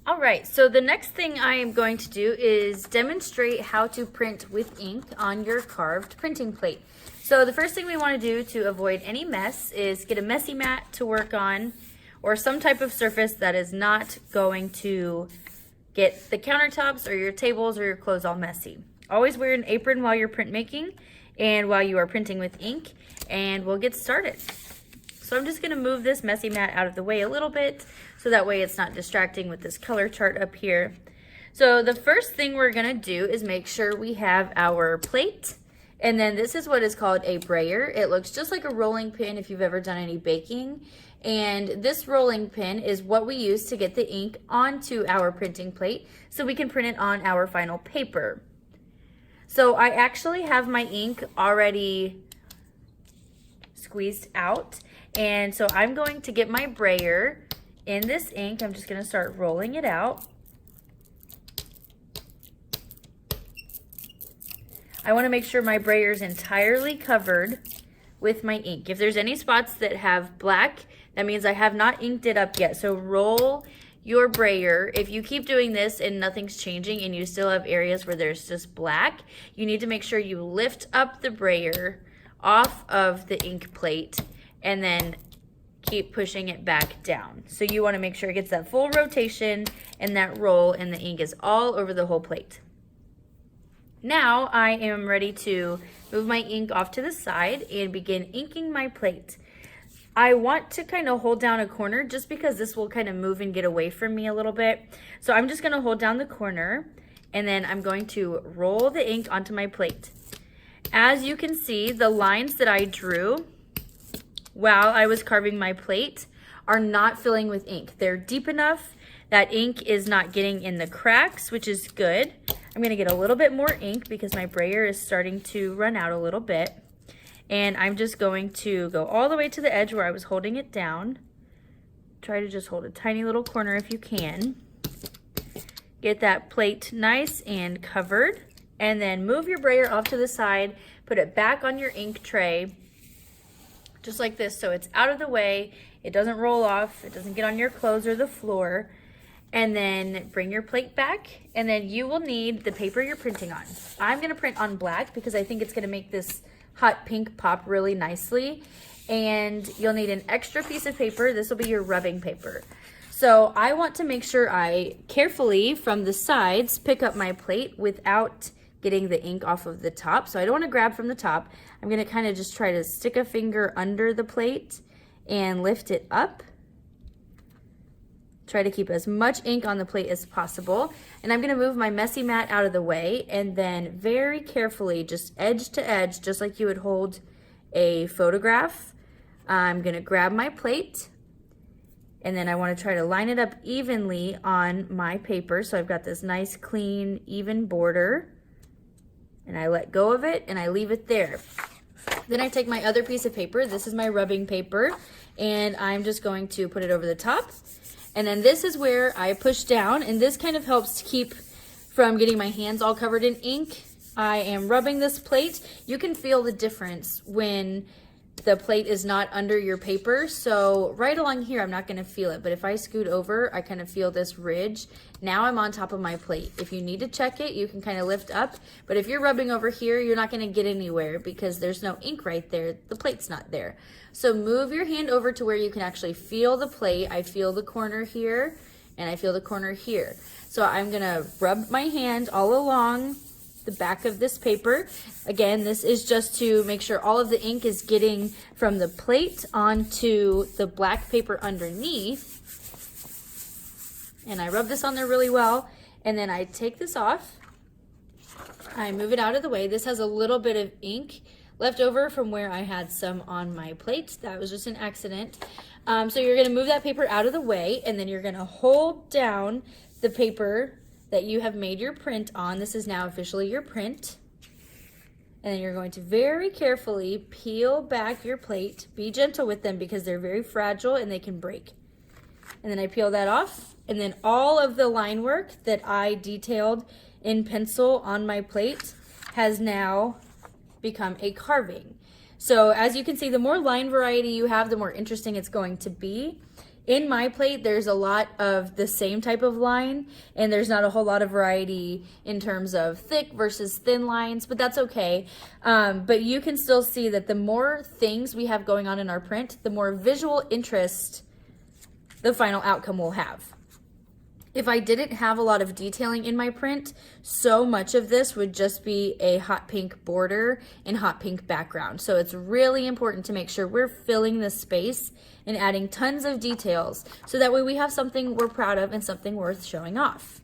All right, so the next thing I am going to do is demonstrate how to print with ink on your carved printing plate. So the first thing we want to do to avoid any mess is get a messy mat to work on, or some type of surface that is not going to get the countertops or your tables or your clothes all messy. Always wear an apron while you're printmaking and while you are printing with ink, and we'll get started. So I'm just going to move this messy mat out of the way a little bit so that way it's not distracting with this color chart up here. So the first thing we're going to do is make sure we have our plate, and then this is what is called a brayer. It looks just like a rolling pin if you've ever done any baking, and this rolling pin is what we use to get the ink onto our printing plate so we can print it on our final paper. So I actually have my ink already squeezed out, and so I'm going to get my brayer in this ink. I'm just going to start rolling it out. I want to make sure my brayer is entirely covered with my ink. If there's any spots that have black, that means I have not inked it up yet. So roll your brayer. If you keep doing this and nothing's changing and you still have areas where there's just black, you need to make sure you lift up the brayer off of the ink plate and then keep pushing it back down. So you want to make sure it gets that full rotation and that roll and the ink is all over the whole plate. Now I am ready to move my ink off to the side and begin inking my plate. I want to kind of hold down a corner just because this will kind of move and get away from me a little bit. So I'm just going to hold down the corner and then I'm going to roll the ink onto my plate. As you can see, the lines that I drew while I was carving my plate are not filling with ink. They're deep enough that ink is not getting in the cracks, which is good. I'm going to get a little bit more ink because my brayer is starting to run out a little bit. And I'm just going to go all the way to the edge where I was holding it down. Try to just hold a tiny little corner if you can. Get that plate nice and covered. And then move your brayer off to the side. Put it back on your ink tray. Just like this, so it's out of the way. It doesn't roll off. It doesn't get on your clothes or the floor. And then bring your plate back. And then you will need the paper you're printing on. I'm going to print on black because I think it's going to make this hot pink pop really nicely. And you'll need an extra piece of paper. This will be your rubbing paper. So I want to make sure I carefully from the sides pick up my plate without getting the ink off of the top. So I don't want to grab from the top. I'm going to kind of just try to stick a finger under the plate and lift it up. Try to keep as much ink on the plate as possible. And I'm going to move my messy mat out of the way and then very carefully, just edge to edge, just like you would hold a photograph, I'm going to grab my plate and then I want to try to line it up evenly on my paper. So I've got this nice, clean, even border. And I let go of it and I leave it there. Then I take my other piece of paper. This is my rubbing paper. And I'm just going to put it over the top. And then this is where I push down. And this kind of helps to keep from getting my hands all covered in ink. I am rubbing this plate. You can feel the difference when the plate is not under your paper. So right along here, I'm not going to feel it. But if I scoot over, I kind of feel this ridge. Now I'm on top of my plate. If you need to check it, you can kind of lift up. But if you're rubbing over here, you're not going to get anywhere because there's no ink right there. The plate's not there. So move your hand over to where you can actually feel the plate. I feel the corner here and I feel the corner here. So I'm going to rub my hand all along the back of this paper. Again, this is just to make sure all of the ink is getting from the plate onto the black paper underneath. And I rub this on there really well. And then I take this off. I move it out of the way. This has a little bit of ink left over from where I had some on my plate. That was just an accident. So you're going to move that paper out of the way, and then you're going to hold down the paper that you have made your print on. This is now officially your print. And then you're going to very carefully peel back your plate. Be gentle with them because they're very fragile and they can break. And then I peel that off. And then all of the line work that I detailed in pencil on my plate has now become a carving. So as you can see, the more line variety you have, the more interesting it's going to be. In my plate, there's a lot of the same type of line, and there's not a whole lot of variety in terms of thick versus thin lines, but that's okay. But you can still see that the more things we have going on in our print, the more visual interest the final outcome will have. If I didn't have a lot of detailing in my print, so much of this would just be a hot pink border and hot pink background. So it's really important to make sure we're filling the space and adding tons of details so that way we have something we're proud of and something worth showing off.